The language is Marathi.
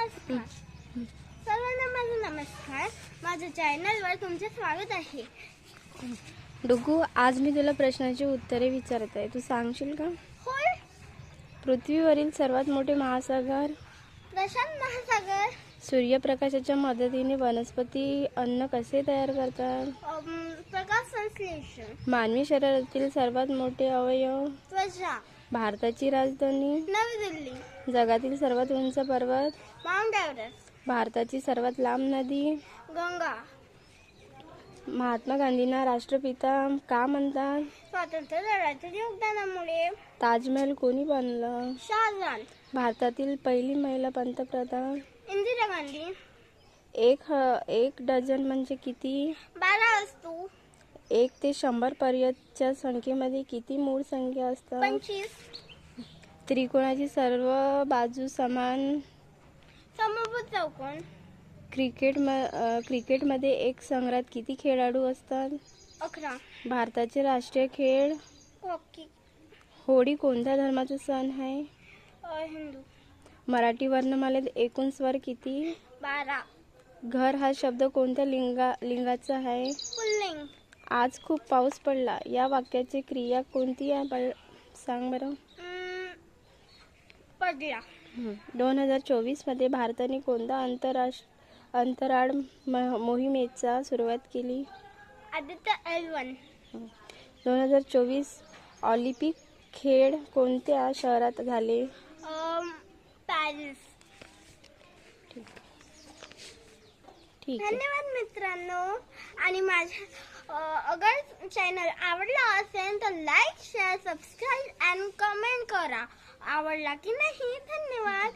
नमस्कार सर्वांना, माझा नमस्कार. माझ्या चॅनलवर तुमचे स्वागत आहे. डुगू, आज मी तुला प्रश्नाची उत्तरे विचारत आहे. तू सांगशील का? होय. पृथ्वीवरील सर्वात मोठे महासागर? प्रशांत महासागर. सूर्यप्रकाशाच्या मदतीने वनस्पती अन्न कसे तयार करतात? प्रकाश संश्लेषण. मानवी शरीरातील सर्वात मोठे अवयव? त्वचा. भारताची राजधानी? नवी दिल्ली. जगातील सर्वात उंच पर्वत? Mount Everest. भारताची सर्वात लांब नदी? गंगा. महात्मा गांधींना राष्ट्रपिता का म्हणतात? स्वातंत्र्य लढ्यातील योगदानामुळे. ताजमहल कोणी बांधलं? शाहजहान. भारतातील पहिली महिला पंतप्रधान? इंदिरा गांधी. एक डझन म्हणजे किती? 12 वस्तू. 1 ते 100 पर्यंतच्या संख्येमध्ये किती मूळ संख्या असतात? 25. त्रिकोणाची सर्व बाजू समान? समभुज चौकोन. क्रिकेटमध्ये एक संघात किती खेळाडू असतात? 11. भारताचे राष्ट्रीय खेळ? हॉकी. होळी कोणत्या धर्माचा सण आहे? हिंदू. मराठी वर्णमालेत एकूण स्वर किती? 12. घर हा शब्द कोणत्या लिंगाचा आहे? पुल्लिंग. आज खूप पाऊस पडला. या वाक्याची क्रिया कोणती आहे? सांग बरं. पडला. 2024 मध्ये भारताने कोणत्या अंतराळ मोहिमेचा सुरुवात केली? आदित्य L1. 2024 ऑलिम्पिक खेळ कोणत्या शहरात झाले? पॅरिस. ठीक आहे. धन्यवाद मित्रांनो. आणि माझ्या अगर चॅनल आवडला असेल तर लाईक, शेअर, सबस्क्राईब आणि कमेंट करा. आवडला की नाही? धन्यवाद.